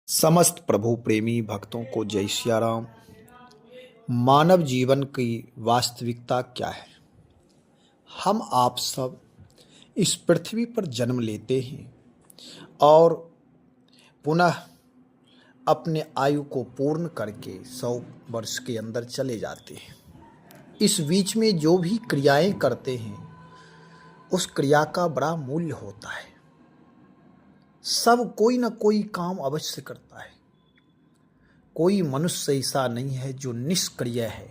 समस्त प्रभु प्रेमी भक्तों को जय सिया राम। मानव जीवन की वास्तविकता क्या है? हम आप सब इस पृथ्वी पर जन्म लेते हैं और पुनः अपने आयु को पूर्ण करके 100 वर्ष के अंदर चले जाते हैं। इस बीच में जो भी क्रियाएं करते हैं उस क्रिया का बड़ा मूल्य होता है। सब कोई ना कोई काम अवश्य करता है। कोई मनुष्य ऐसा नहीं है जो निष्क्रिय है।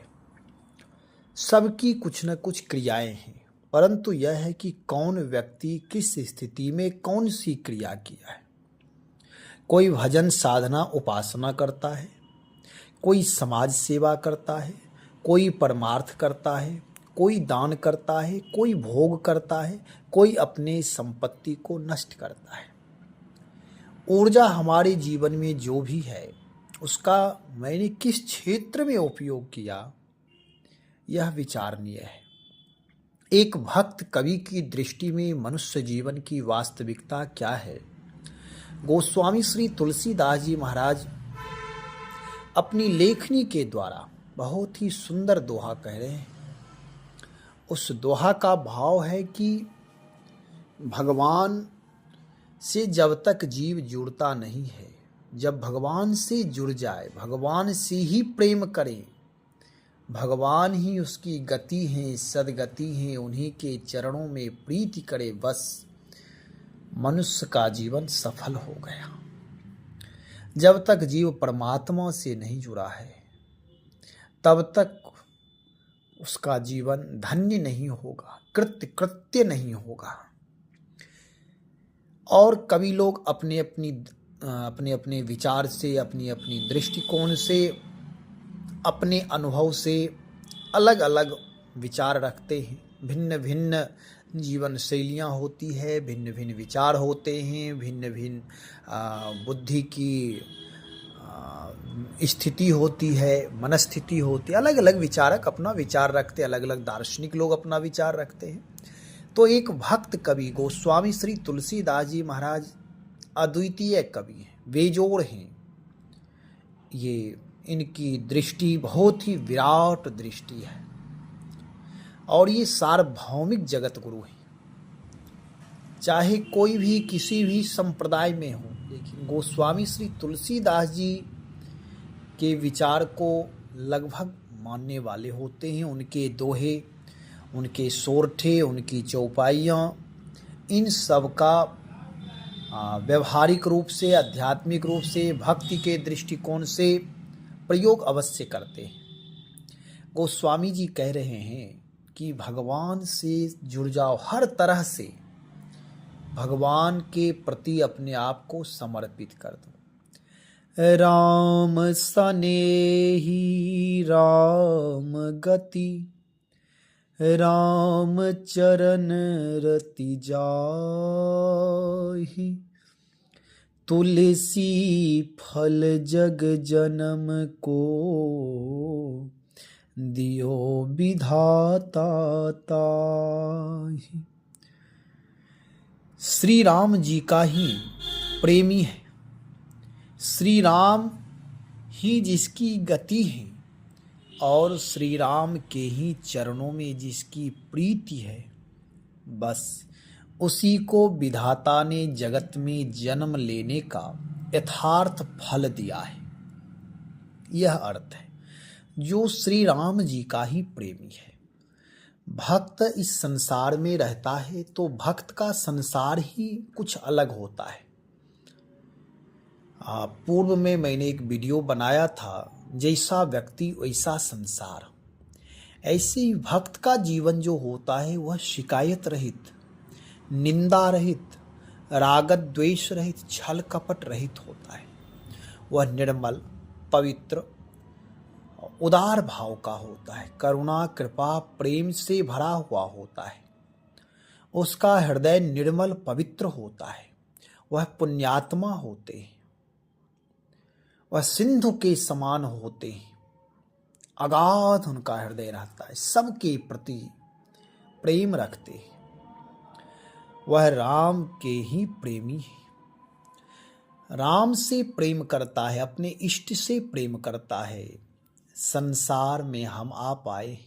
सबकी कुछ न कुछ क्रियाएं हैं, परंतु यह है कि कौन व्यक्ति किस स्थिति में कौन सी क्रिया किया है। कोई भजन साधना उपासना करता है, कोई समाज सेवा करता है, कोई परमार्थ करता है, कोई दान करता है, कोई भोग करता है, कोई अपने संपत्ति को नष्ट करता है। ऊर्जा हमारे जीवन में जो भी है उसका मैंने किस क्षेत्र में उपयोग किया, यह विचारणीय है। एक भक्त कवि की दृष्टि में मनुष्य जीवन की वास्तविकता क्या है? गोस्वामी श्री तुलसीदास जी महाराज अपनी लेखनी के द्वारा बहुत ही सुंदर दोहा कह रहे हैं। उस दोहा का भाव है कि भगवान से जब तक जीव जुड़ता नहीं है, जब भगवान से जुड़ जाए, भगवान से ही प्रेम करे, भगवान ही उसकी गति है, सदगति है, उन्हीं के चरणों में प्रीति करे, बस मनुष्य का जीवन सफल हो गया। जब तक जीव परमात्मा से नहीं जुड़ा है तब तक उसका जीवन धन्य नहीं होगा, कृत्य नहीं होगा। और कवि लोग अपने अपने विचार से, अपनी अपनी दृष्टिकोण से, अपने अनुभव से अलग अलग विचार रखते हैं। भिन्न भिन्न जीवन शैलियाँ होती है, भिन्न भिन्न विचार होते हैं, भिन्न भिन्न बुद्धि की स्थिति होती है, मनस्थिति होती है। अलग अलग विचारक अपना विचार रखते, अलग अलग दार्शनिक लोग अपना विचार रखते हैं। तो एक भक्त कवि गोस्वामी श्री तुलसीदास जी महाराज अद्वितीय कवि हैं, बेजोड़ हैं। ये इनकी दृष्टि बहुत ही विराट दृष्टि है और ये सार्वभौमिक जगत गुरु हैं। चाहे कोई भी किसी भी संप्रदाय में हो, लेकिन गोस्वामी श्री तुलसीदास जी के विचार को लगभग मानने वाले होते हैं। उनके दोहे, उनके सोरठे, उनकी चौपाइयाँ, इन सब का व्यवहारिक रूप से, आध्यात्मिक रूप से, भक्ति के दृष्टिकोण से प्रयोग अवश्य करते हैं। गोस्वामी जी कह रहे हैं कि भगवान से जुड़ जाओ, हर तरह से भगवान के प्रति अपने आप को समर्पित कर दो। राम सनेही राम गति, राम चरण रति जाहि, तुलसी फल जग जन्म को, दियो विधाता ताहि। श्री राम जी का ही प्रेमी है, श्री राम ही जिसकी गति है और श्री राम के ही चरणों में जिसकी प्रीति है, बस उसी को विधाता ने जगत में जन्म लेने का यथार्थ फल दिया है। यह अर्थ है, जो श्री राम जी का ही प्रेमी है। भक्त इस संसार में रहता है तो भक्त का संसार ही कुछ अलग होता है। पूर्व में मैंने एक वीडियो बनाया था, जैसा व्यक्ति वैसा संसार। ऐसे ही भक्त का जीवन जो होता है वह शिकायत रहित, निंदा रहित, राग द्वेष रहित, छल कपट रहित होता है। वह निर्मल, पवित्र, उदार भाव का होता है, करुणा कृपा प्रेम से भरा हुआ होता है। उसका हृदय निर्मल पवित्र होता है। वह पुण्यात्मा होते हैं, वह सिंधु के समान होते हैं। अगाध उनका हृदय रहता है, सबके प्रति प्रेम रखते हैं। वह राम के ही प्रेमी है। राम से प्रेम करता है, अपने इष्ट से प्रेम करता है। संसार में हम आ पाए,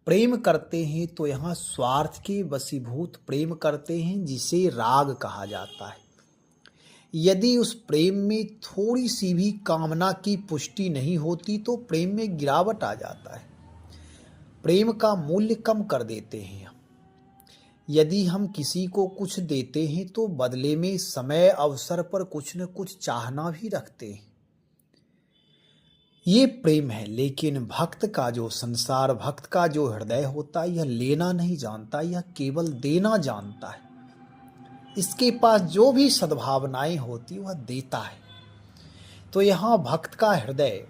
प्रेम करते हैं तो यहाँ स्वार्थ के वशीभूत प्रेम करते हैं, जिसे राग कहा जाता है। यदि उस प्रेम में थोड़ी सी भी कामना की पुष्टि नहीं होती तो प्रेम में गिरावट आ जाता है। प्रेम का मूल्य कम कर देते हैं हम। यदि हम किसी को कुछ देते हैं तो बदले में समय अवसर पर कुछ न कुछ चाहना भी रखते हैं। ये प्रेम है। लेकिन भक्त का जो संसार, भक्त का जो हृदय होता है, यह लेना नहीं जानता, यह केवल देना जानता है। इसके पास जो भी सद्भावनाएं होती वह देता है। तो यहाँ भक्त का हृदय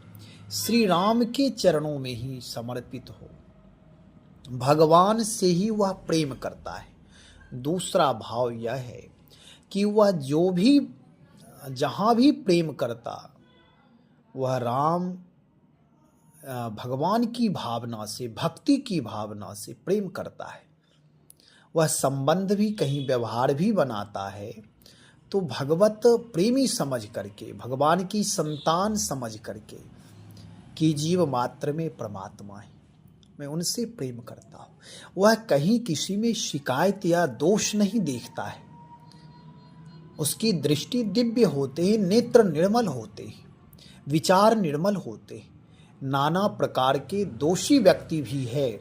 श्री राम के चरणों में ही समर्पित हो, भगवान से ही वह प्रेम करता है। दूसरा भाव यह है कि वह जो भी जहाँ भी प्रेम करता वह राम भगवान की भावना से, भक्ति की भावना से प्रेम करता है। वह संबंध भी, कहीं व्यवहार भी बनाता है तो भगवत प्रेमी समझ करके, भगवान की संतान समझ करके कि जीव मात्र में परमात्मा है, मैं उनसे प्रेम करता हूँ। वह कहीं किसी में शिकायत या दोष नहीं देखता है। उसकी दृष्टि दिव्य होते हैं, नेत्र निर्मल होते हैं, विचार निर्मल होते हैं। नाना प्रकार के दोषी व्यक्ति भी है,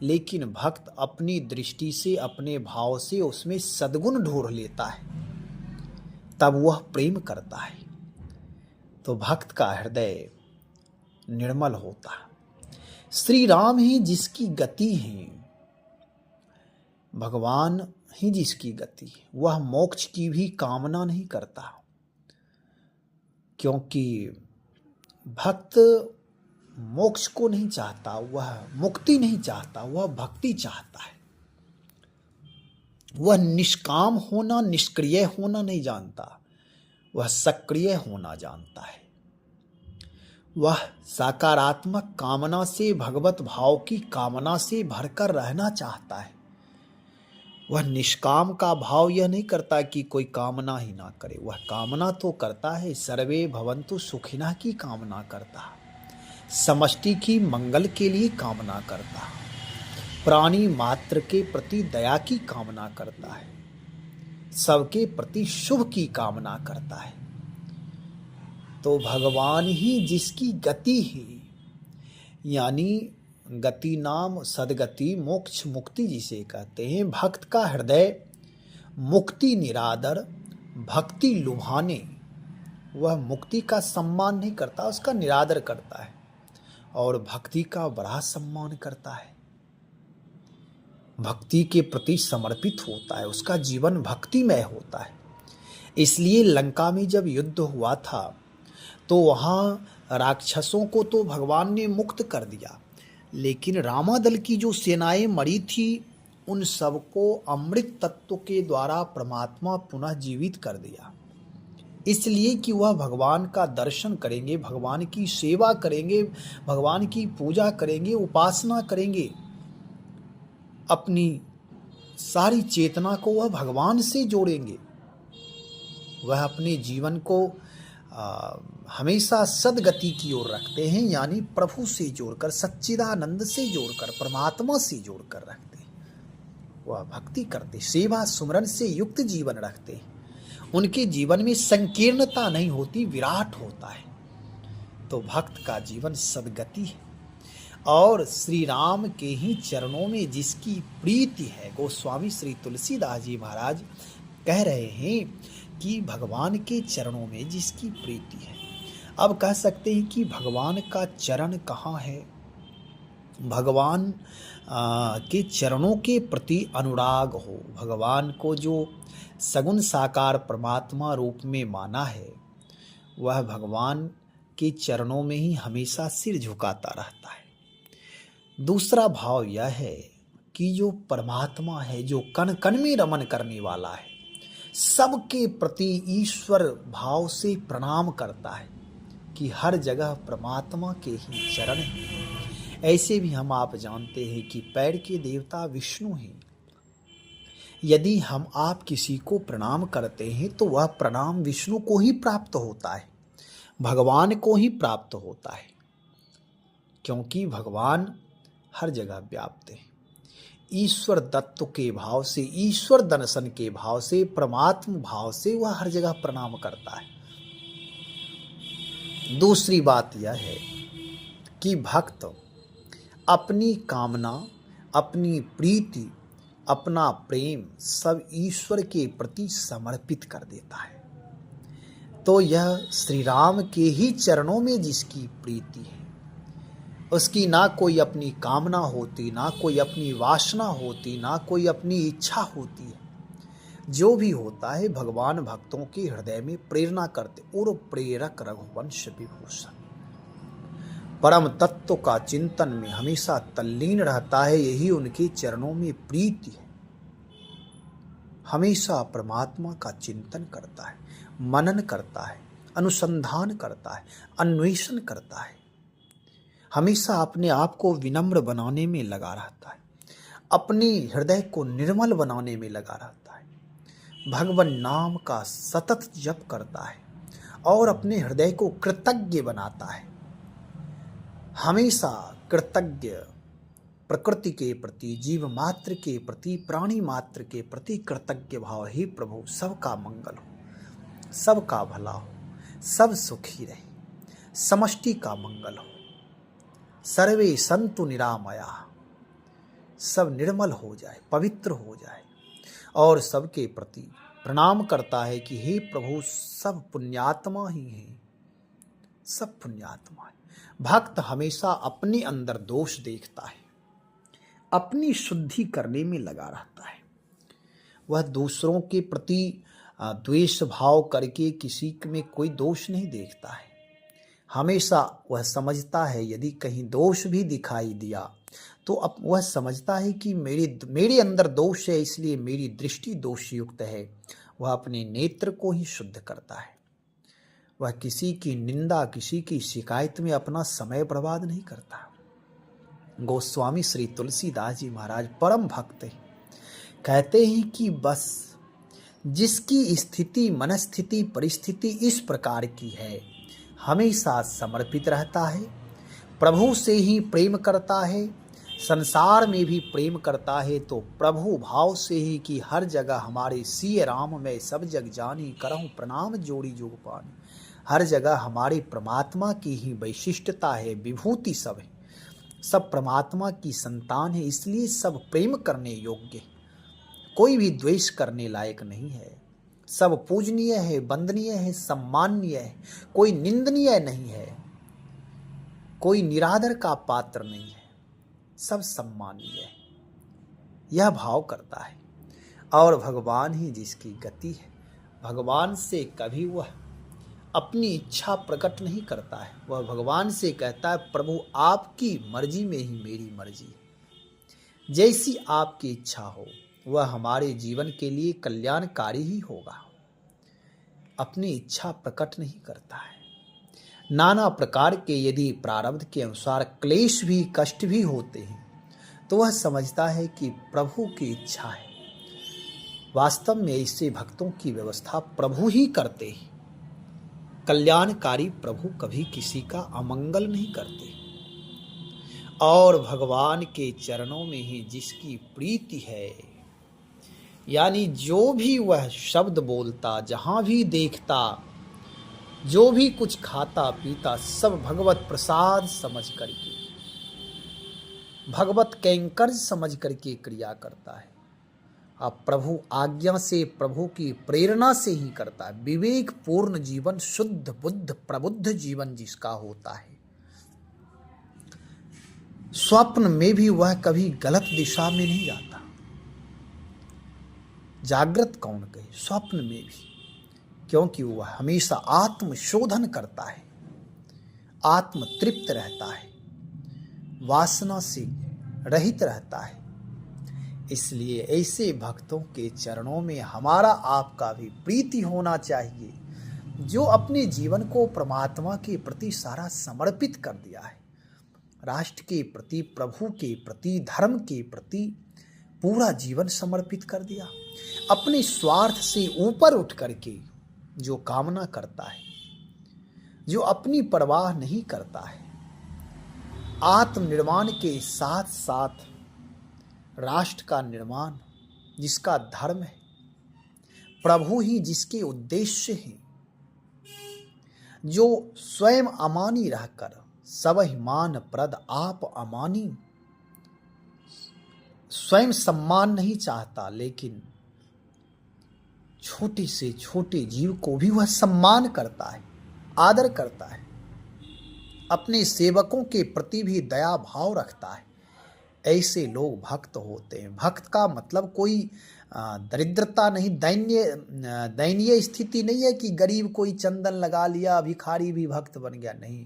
लेकिन भक्त अपनी दृष्टि से, अपने भाव से उसमें सद्गुण ढूंढ लेता है, तब वह प्रेम करता है। तो भक्त का हृदय निर्मल होता है। श्री राम ही जिसकी गति है, भगवान ही जिसकी गति है, वह मोक्ष की भी कामना नहीं करता, क्योंकि भक्त मोक्ष को नहीं चाहता, वह मुक्ति नहीं चाहता, वह भक्ति चाहता है। वह निष्काम होना, निष्क्रिय होना नहीं जानता, वह सक्रिय होना जानता है। वह सकारात्मक कामना से, भगवत भाव की कामना से भरकर रहना चाहता है। वह निष्काम का भाव यह नहीं करता कि कोई कामना ही ना करे, वह कामना तो करता है, सर्वे भवन्तु सुखिनः की कामना करता है, समष्टि की मंगल के लिए कामना करता है, प्राणी मात्र के प्रति दया की कामना करता है, सबके प्रति शुभ की कामना करता है। तो भगवान ही जिसकी गति है, यानी गति नाम सदगति, मोक्ष मुक्ति जिसे कहते हैं। भक्त का हृदय मुक्ति निरादर, भक्ति लुभाने, वह मुक्ति का सम्मान नहीं करता, उसका निरादर करता है और भक्ति का बड़ा सम्मान करता है। भक्ति के प्रति समर्पित होता है, उसका जीवन भक्तिमय होता है। इसलिए लंका में जब युद्ध हुआ था तो वहाँ राक्षसों को तो भगवान ने मुक्त कर दिया, लेकिन रामादल की जो सेनाएं मरी थी उन सबको अमृत तत्व के द्वारा परमात्मा पुनः जीवित कर दिया, इसलिए कि वह भगवान का दर्शन करेंगे, भगवान की सेवा करेंगे, भगवान की पूजा करेंगे, उपासना करेंगे। अपनी सारी चेतना को वह भगवान से जोड़ेंगे। वह अपने जीवन को हमेशा सदगति की ओर रखते हैं, यानी प्रभु से जोड़कर, सच्चिदानंद से जोड़कर, परमात्मा से जोड़कर रखते हैं। वह भक्ति करते, सेवा सुमरन से युक्त जीवन रखते हैं। उनके जीवन में संकीर्णता नहीं होती, विराट होता है। तो भक्त का जीवन सदगति है। और श्री राम के ही चरणों में जिसकी प्रीति है, गोस्वामी श्री तुलसीदास जी महाराज कह रहे हैं कि भगवान के चरणों में जिसकी प्रीति है। अब कह सकते हैं कि भगवान का चरण कहाँ है। भगवान के चरणों के प्रति अनुराग हो, भगवान को जो सगुण साकार परमात्मा रूप में माना है, वह भगवान के चरणों में ही हमेशा सिर झुकाता रहता है। दूसरा भाव यह है कि जो परमात्मा है, जो कण कण में रमन करने वाला है, सबके प्रति ईश्वर भाव से प्रणाम करता है कि हर जगह परमात्मा के ही चरण हैं। ऐसे भी हम आप जानते हैं कि पैर के देवता विष्णु हैं, यदि हम आप किसी को प्रणाम करते हैं तो वह प्रणाम विष्णु को ही प्राप्त होता है, भगवान को ही प्राप्त होता है, क्योंकि भगवान हर जगह व्याप्त है। ईश्वर तत्व के भाव से, ईश्वर दर्शन के भाव से, परमात्म भाव से वह हर जगह प्रणाम करता है। दूसरी बात यह है कि भक्त अपनी कामना, अपनी प्रीति, अपना प्रेम सब ईश्वर के प्रति समर्पित कर देता है। तो यह श्री राम के ही चरणों में जिसकी प्रीति है, उसकी ना कोई अपनी कामना होती, ना कोई अपनी वासना होती, ना कोई अपनी इच्छा होती है। जो भी होता है भगवान भक्तों के हृदय में प्रेरणा करते और प्रेरक रघुवंश विभूषण परम तत्व का चिंतन में हमेशा तल्लीन रहता है। यही उनके चरणों में प्रीति है। हमेशा परमात्मा का चिंतन करता है, मनन करता है, अनुसंधान करता है, अन्वेषण करता है। हमेशा अपने आप को विनम्र बनाने में लगा रहता है, अपने हृदय को निर्मल बनाने में लगा रहता है। भगवान नाम का सतत जप करता है और अपने हृदय को कृतज्ञ बनाता है। हमेशा कृतज्ञ प्रकृति के प्रति, जीव मात्र के प्रति, प्राणी मात्र के प्रति कृतज्ञ भाव। ही प्रभु सबका मंगल हो, सबका भला हो, सब सुखी रहे, समष्टि का मंगल हो, सर्वे संतु निरामया, सब निर्मल हो जाए, पवित्र हो जाए। और सबके प्रति प्रणाम करता है कि हे प्रभु सब पुण्यात्मा ही हैं, सब पुण्यात्मा है। भक्त हमेशा अपने अंदर दोष देखता है, अपनी शुद्धि करने में लगा रहता है। वह दूसरों के प्रति द्वेष भाव करके किसी में कोई दोष नहीं देखता है। हमेशा वह समझता है यदि कहीं दोष भी दिखाई दिया तो अब वह समझता है कि मेरे अंदर दोष है, इसलिए मेरी दृष्टि दोषयुक्त है। वह अपने नेत्र को ही शुद्ध करता है। वह किसी की निंदा, किसी की शिकायत में अपना समय बर्बाद नहीं करता। गोस्वामी श्री तुलसीदास जी महाराज परम भक्त हैं। कहते हैं कि बस जिसकी स्थिति, मनस्थिति, परिस्थिति इस प्रकार की है, हमेशा समर्पित रहता है, प्रभु से ही प्रेम करता है, संसार में भी प्रेम करता है, तो प्रभु भाव से ही कि हर जगह हमारे सिय राम में सब जग जानी, करहूँ प्रणाम जोड़ी जोग पानी। हर जगह हमारे परमात्मा की ही वैशिष्टता है, विभूति सब है, सब परमात्मा की संतान है, इसलिए सब प्रेम करने योग्य है। कोई भी द्वेष करने लायक नहीं है। सब पूजनीय है, वंदनीय है, सम्माननीय है, कोई निंदनीय नहीं है, कोई निरादर का पात्र नहीं है, सब सम्माननीय है। यह भाव करता है और भगवान ही जिसकी गति है। भगवान से कभी वह अपनी इच्छा प्रकट नहीं करता है। वह भगवान से कहता है प्रभु आपकी मर्जी में ही मेरी मर्जी है, जैसी आपकी इच्छा हो वह हमारे जीवन के लिए कल्याणकारी ही होगा। अपनी इच्छा प्रकट नहीं करता है। नाना प्रकार के यदि प्रारब्ध के अनुसार क्लेश भी, कष्ट भी होते हैं तो वह समझता है कि प्रभु की इच्छा है। वास्तव में ऐसे भक्तों की व्यवस्था प्रभु ही करते हैं। कल्याणकारी प्रभु कभी किसी का अमंगल नहीं करते। और भगवान के चरणों में ही जिसकी प्रीति है, यानी जो भी वह शब्द बोलता, जहां भी देखता, जो भी कुछ खाता पीता, सब भगवत प्रसाद समझ करके, भगवत कैंकर्य समझ करके क्रिया करता है। अब प्रभु आज्ञा से, प्रभु की प्रेरणा से ही करता है। विवेक पूर्ण जीवन, शुद्ध बुद्ध प्रबुद्ध जीवन जिसका होता है, स्वप्न में भी वह कभी गलत दिशा में नहीं जाता। जागृत कौन कहे, स्वप्न में भी, क्योंकि वह हमेशा आत्मशोधन करता है, आत्म तृप्त रहता है, वासना से रहित रहता है। इसलिए ऐसे भक्तों के चरणों में हमारा आपका भी प्रीति होना चाहिए, जो अपने जीवन को परमात्मा के प्रति सारा समर्पित कर दिया है। राष्ट्र के प्रति, प्रभु के प्रति, धर्म के प्रति पूरा जीवन समर्पित कर दिया। अपने स्वार्थ से ऊपर उठ करके जो कामना करता है, जो अपनी परवाह नहीं करता है, आत्मनिर्माण के साथ साथ राष्ट्र का निर्माण जिसका धर्म है, प्रभु ही जिसके उद्देश्य हैं, जो स्वयं अमानी रहकर सबहि मान प्रद आप अमानी, स्वयं सम्मान नहीं चाहता लेकिन छोटे से छोटे जीव को भी वह सम्मान करता है, आदर करता है, अपने सेवकों के प्रति भी दया भाव रखता है। ऐसे लोग भक्त होते हैं। भक्त का मतलब कोई दरिद्रता नहीं, दयनीय स्थिति नहीं है कि गरीब कोई चंदन लगा लिया, भिखारी भी भक्त बन गया। नहीं,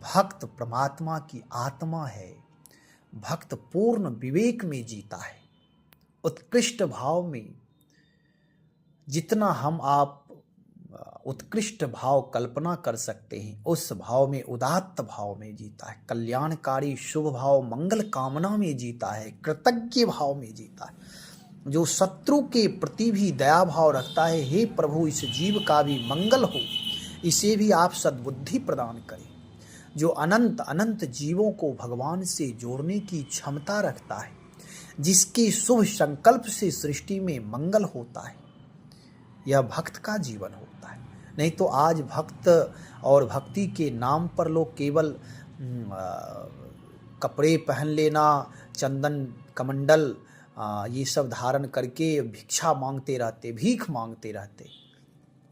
भक्त परमात्मा की आत्मा है। भक्त पूर्ण विवेक में जीता है, उत्कृष्ट भाव में। जितना हम आप उत्कृष्ट भाव कल्पना कर सकते हैं, उस भाव में, उदात्त भाव में जीता है, कल्याणकारी शुभ भाव मंगल कामना में जीता है, कृतज्ञ भाव में जीता है, जो शत्रु के प्रति भी दया भाव रखता है। हे प्रभु, इस जीव का भी मंगल हो, इसे भी आप सद्बुद्धि प्रदान करें। जो अनंत अनंत जीवों को भगवान से जोड़ने की क्षमता रखता है, जिसके शुभ संकल्प से सृष्टि में मंगल होता है, यह भक्त का जीवन होता है। नहीं तो आज भक्त और भक्ति के नाम पर लोग केवल कपड़े पहन लेना, चंदन कमंडल ये सब धारण करके भिक्षा मांगते रहते, भीख मांगते रहते,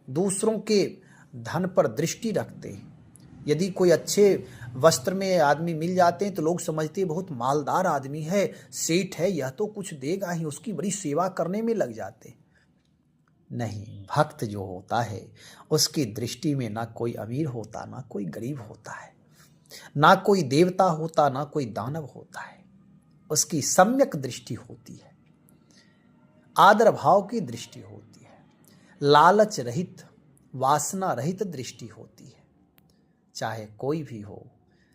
दूसरों के धन पर दृष्टि रखते। यदि कोई अच्छे वस्त्र में आदमी मिल जाते हैं तो लोग समझते बहुत मालदार आदमी है, सेठ है, यह तो कुछ देगा ही, उसकी बड़ी सेवा करने में लग जाते। नहीं, भक्त जो होता है उसकी दृष्टि में ना कोई अमीर होता, ना कोई गरीब होता है, ना कोई देवता होता, ना कोई दानव होता है। उसकी सम्यक दृष्टि होती है, आदर भाव की दृष्टि होती है, लालच रहित, वासना रहित दृष्टि होती है। चाहे कोई भी हो,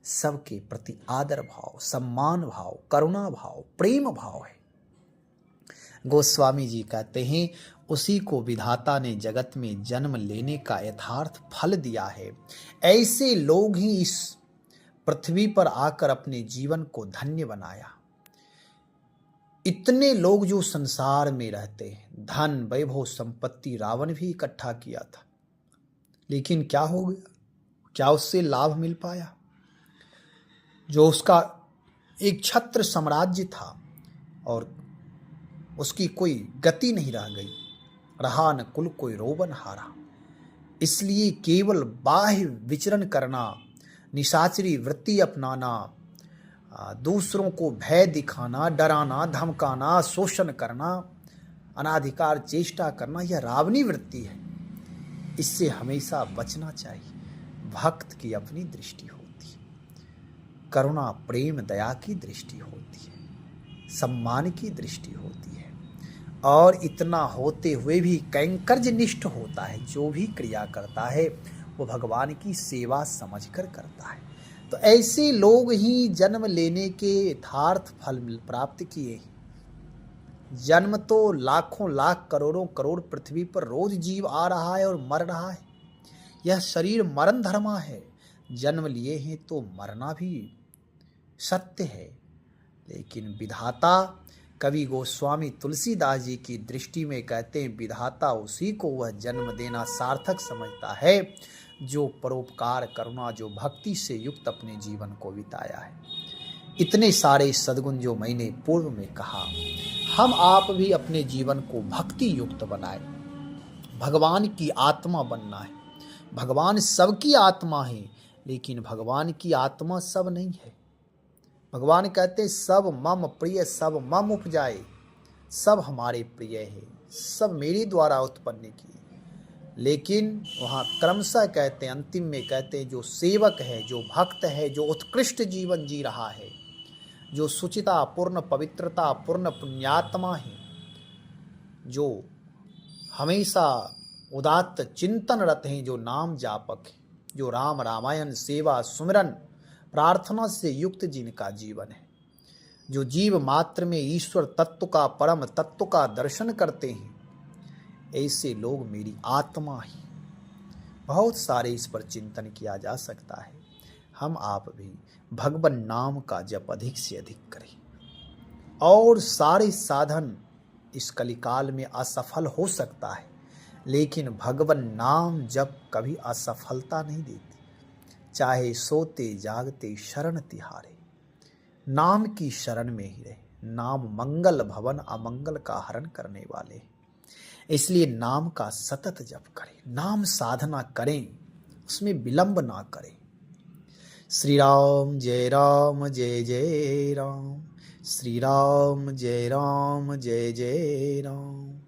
सबके प्रति आदर भाव, सम्मान भाव, करुणा भाव, प्रेम भाव है। गोस्वामी जी कहते हैं, उसी को विधाता ने जगत में जन्म लेने का यथार्थ फल दिया है। ऐसे लोग ही इस पृथ्वी पर आकर अपने जीवन को धन्य बनाया। इतने लोग जो संसार में रहते हैं, धन वैभव संपत्ति रावण भी इकट्ठा किया था, लेकिन क्या हो गया? क्या उससे लाभ मिल पाया? जो उसका एक छत्र साम्राज्य था और उसकी कोई गति नहीं रह गई, रहा न कुल कोई रोबन हारा। इसलिए केवल बाह्य विचरण करना, निशाचरी वृत्ति अपनाना, दूसरों को भय दिखाना, डराना, धमकाना, शोषण करना, अनाधिकार चेष्टा करना, यह रावणी वृत्ति है। इससे हमेशा बचना चाहिए। भक्त की अपनी दृष्टि होती है, करुणा प्रेम दया की दृष्टि होती है, सम्मान की दृष्टि होती है, और इतना होते हुए भी कैंकर्यनिष्ठ होता है। जो भी क्रिया करता है वो भगवान की सेवा समझकर करता है। तो ऐसे लोग ही जन्म लेने के यथार्थ फल प्राप्त किए। जन्म तो लाखों लाख करोड़ों करोड़ पृथ्वी पर रोज जीव आ रहा है और मर रहा है। यह शरीर मरण धर्मा है। जन्म लिए हैं तो मरना भी सत्य है। लेकिन विधाता, कवि गोस्वामी तुलसीदास जी की दृष्टि में कहते हैं, विधाता उसी को वह जन्म देना सार्थक समझता है जो परोपकार, करुणा, जो भक्ति से युक्त अपने जीवन को बिताया है। इतने सारे सद्गुण जो मैंने पूर्व में कहा, हम आप भी अपने जीवन को भक्ति युक्त बनाए। भगवान की आत्मा बनना है। भगवान सबकी आत्मा है, लेकिन भगवान की आत्मा सब नहीं है। भगवान कहते सब मम प्रिय, सब मम उपजाए, सब हमारे प्रिय है, सब मेरे द्वारा उत्पन्न किए। लेकिन वहाँ क्रमशः कहते हैं, अंतिम में कहते हैं, जो सेवक है, जो भक्त है, जो उत्कृष्ट जीवन जी रहा है, जो सुचिता पूर्ण, पवित्रता पूर्ण पुण्यात्मा है, जो हमेशा उदात्त चिंतन रत हैं, जो नाम जापक है, जो राम रामायण सेवा सुमिरन प्रार्थना से युक्त जिनका जीवन है, जो जीव मात्र में ईश्वर तत्व का, परम तत्व का दर्शन करते हैं, ऐसे लोग मेरी आत्मा ही। बहुत सारे इस पर चिंतन किया जा सकता है। हम आप भी भगवान नाम का जप अधिक से अधिक करें, और सारे साधन इस कलिकाल में असफल हो सकता है, लेकिन भगवान नाम जप कभी असफलता नहीं देती। चाहे सोते जागते शरण तिहारे, नाम की शरण में ही रहे। नाम मंगल भवन अमंगल का हरण करने वाले, इसलिए नाम का सतत जप करें, नाम साधना करें, उसमें विलंब ना करें। श्री राम जय राम जय जय राम, श्री राम जय जय राम।